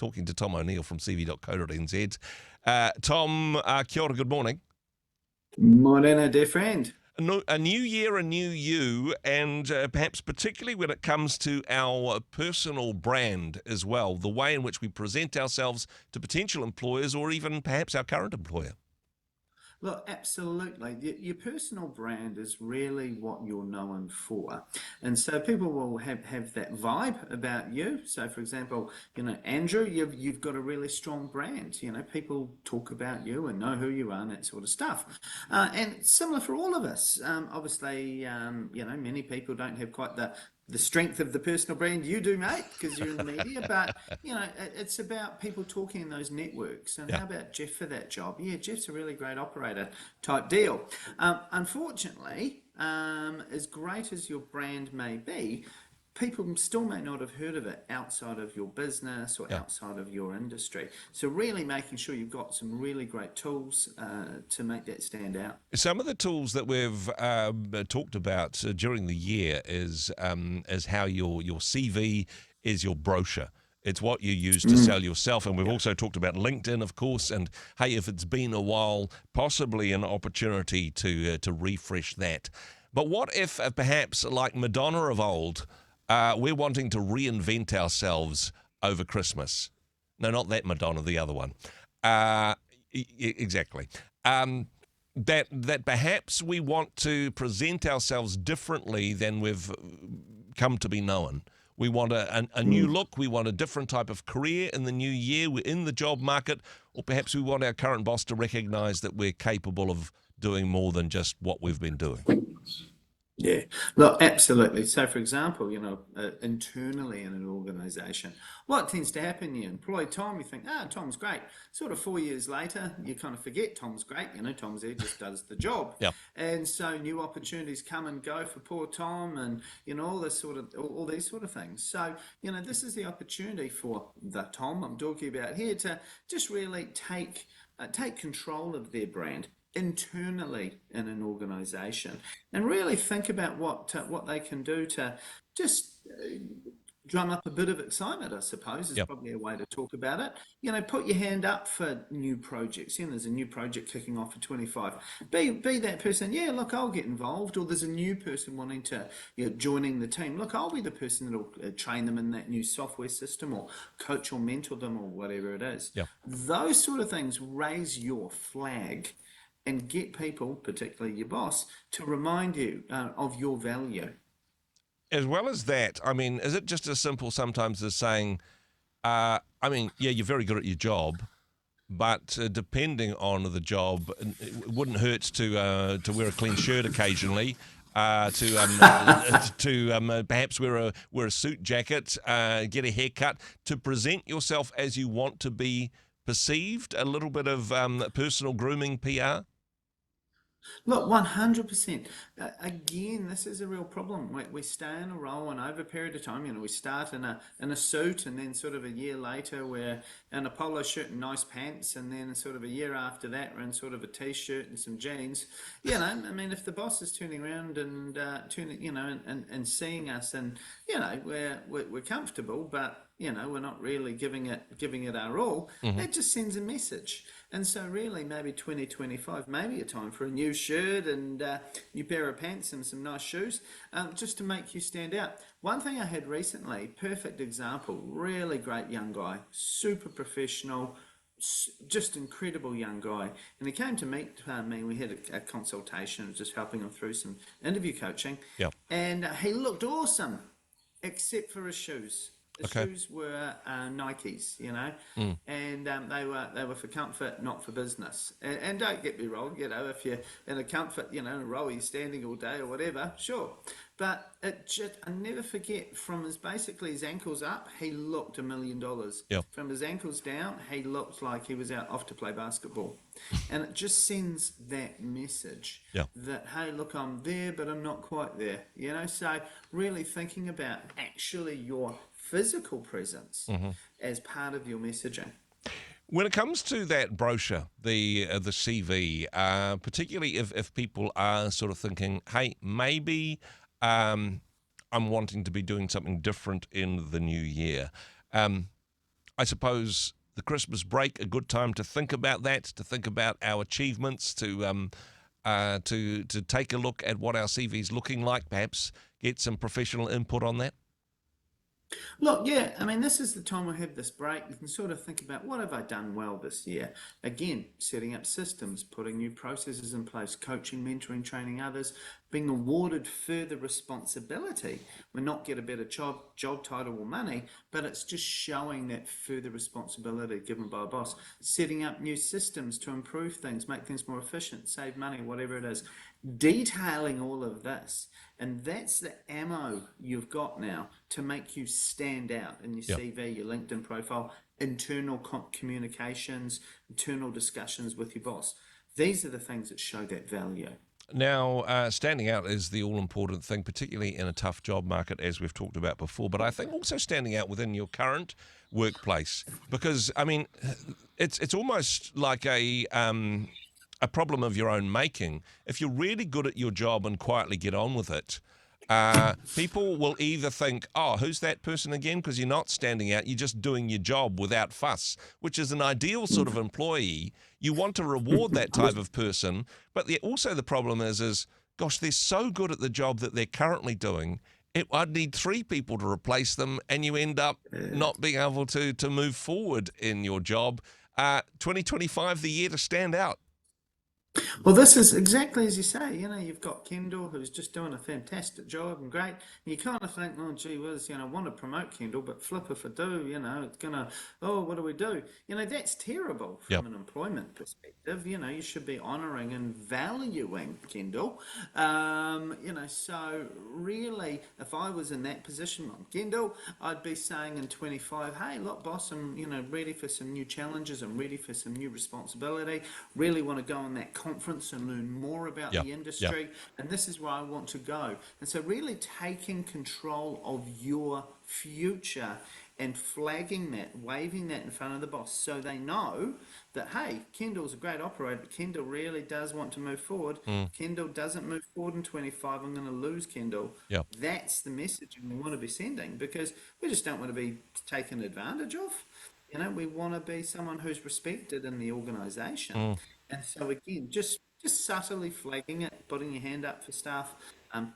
talking to Tom O'Neill from cv.co.nz. Tom, kia ora, good morning. Morena, dear friend. A new year, a new you, and perhaps particularly when it comes to our personal brand as well, the way in which we present ourselves to potential employers or even perhaps our current employer. Look, absolutely. Your personal brand is really what you're known for. And so people will have that vibe about you. So, for example, Andrew, you've got a really strong brand. People talk about you and know who you are and that sort of stuff. And it's similar for all of us. Obviously, many people don't have quite the strength of the personal brand you do, mate, because you're in the media. But, it's about people talking in those networks. And how about Jeff for that job? Yeah, Jeff's a really great operator type deal. Unfortunately, as great as your brand may be, people still may not have heard of it outside of your business or outside of your industry. So really making sure you've got some really great tools to make that stand out. Some of the tools that we've talked about during the year is how your CV is your brochure. It's what you use to sell yourself. And we've also talked about LinkedIn, of course. And, hey, if it's been a while, possibly an opportunity to refresh that. But what if perhaps like Madonna of old, we're wanting to reinvent ourselves over Christmas? No, not that Madonna, the other one. Exactly. That perhaps we want to present ourselves differently than we've come to be known. We want a new look. We want a different type of career in the new year. We're in the job market, or perhaps we want our current boss to recognise that we're capable of doing more than just what we've been doing. Yeah, look, absolutely. So, for example, internally in an organisation, what tends to happen, you employ Tom, you think, Tom's great. Sort of 4 years later, you kind of forget Tom's great. Tom's there, just does the job. Yeah. And so new opportunities come and go for poor Tom and, all these sort of things. So, this is the opportunity for the Tom I'm talking about here to just really take control of their brand internally in an organisation and really think about what they can do to just drum up a bit of excitement, I suppose, is probably a way to talk about it. Put your hand up for new projects. There's a new project kicking off for 25. Be that person. Yeah, look, I'll get involved. Or there's a new person wanting to, joining the team. Look, I'll be the person that'll train them in that new software system or coach or mentor them or whatever it is. Yeah. Those sort of things raise your flag and get people, particularly your boss, to remind you of your value. As well as that, is it just as simple sometimes as saying, you're very good at your job, but depending on the job, it wouldn't hurt to wear a clean shirt occasionally, to perhaps wear a suit jacket, get a haircut, to present yourself as you want to be perceived, a little bit of personal grooming PR? Look, 100%. Again, this is a real problem. We stay in a role, and over a period of time, we start in a suit, and then sort of a year later we're in a polo shirt and nice pants, and then sort of a year after that we're in sort of a t-shirt and some jeans. If the boss is turning around and and seeing us, and we're comfortable, but we're not really giving it our all. That just sends a message. And so really maybe 2025, maybe a time for a new shirt and new pair of pants and some nice shoes, just to make you stand out. One thing I had recently, perfect example, really great young guy, super professional, just incredible young guy. And he came to meet me. We had a consultation, just helping him through some interview coaching. Yeah. And he looked awesome, except for his shoes. The shoes were Nikes, and they were for comfort, not for business. And don't get me wrong, if you're in a comfort, in a role, you're standing all day or whatever, sure. But I never forget, from his ankles up, he looked $1 million. Yep. From his ankles down, he looked like he was out off to play basketball. And it just sends that message that, hey, look, I'm there, but I'm not quite there. So really thinking about actually your physical presence as part of your messaging. When it comes to that brochure, the CV, particularly if people are sort of thinking, hey, maybe I'm wanting to be doing something different in the new year. I suppose the Christmas break, a good time to think about that, to think about our achievements, to take a look at what our CV's looking like, perhaps get some professional input on that? Look, yeah, I mean, this is the time we have this break. You can sort of think about what have I done well this year? Again, setting up systems, putting new processes in place, coaching, mentoring, training others, being awarded further responsibility. We're not get a better job title or money, but it's just showing that further responsibility given by a boss. Setting up new systems to improve things, make things more efficient, save money, whatever it is. Detailing all of this. And that's the ammo you've got now to make you stand out in your Yep. CV, your LinkedIn profile, internal communications, internal discussions with your boss. These are the things that show that value. Now, standing out is the all-important thing, particularly in a tough job market, as we've talked about before. But I think also standing out within your current workplace, because I mean, it's almost like a problem of your own making. If you're really good at your job and quietly get on with it, people will either think, oh, who's that person again? Because you're not standing out, you're just doing your job without fuss, which is an ideal sort of employee. You want to reward that type of person, but also the problem is, gosh, they're so good at the job that they're currently doing, I'd need 3 people to replace them, and you end up not being able to move forward in your job. 2025, the year to stand out. Well, this is exactly as you say. You know, you've got Kendall who's just doing a fantastic job and great. And you kind of think, oh, gee whiz, I want to promote Kendall, but flip if I do, it's going to, oh, what do we do? That's terrible from an employment perspective. You should be honouring and valuing Kendall. So really, if I was in that position on Kendall, I'd be saying in 25, hey, look, boss, I'm, ready for some new challenges. I'm ready for some new responsibility. Really want to go on that conference and learn more about the industry, and this is where I want to go. And so really taking control of your future and flagging that, waving that in front of the boss so they know that, hey, Kendall's a great operator, but Kendall really does want to move forward. Kendall doesn't move forward in 25, I'm going to lose Kendall. That's the message we want to be sending, because we just don't want to be taken advantage of. We want to be someone who's respected in the organisation. And so again, just subtly flagging it, putting your hand up for staff,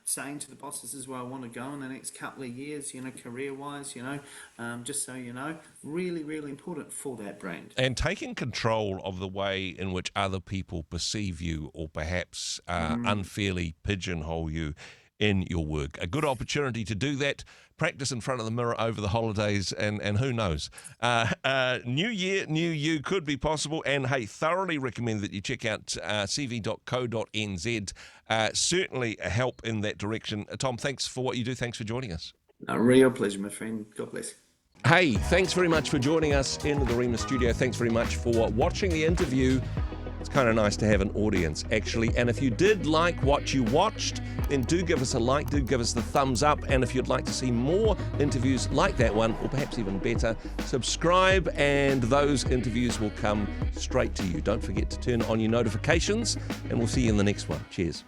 saying to the boss, this is where I want to go in the next couple of years, career-wise, just so you know, really, really important for that brand. And taking control of the way in which other people perceive you, or perhaps unfairly pigeonhole you in your work. A good opportunity to do that. Practice in front of the mirror over the holidays, and who knows? New year, new you could be possible. And hey, thoroughly recommend that you check out cv.co.nz. Certainly a help in that direction. Tom, thanks for what you do. Thanks for joining us. A real pleasure, my friend. God bless. Hey, thanks very much for joining us in the Rhema studio. Thanks very much for watching the interview. It's kind of nice to have an audience, actually. And if you did like what you watched, then do give us a like, do give us the thumbs up. And if you'd like to see more interviews like that one, or perhaps even better, subscribe and those interviews will come straight to you. Don't forget to turn on your notifications, and we'll see you in the next one. Cheers.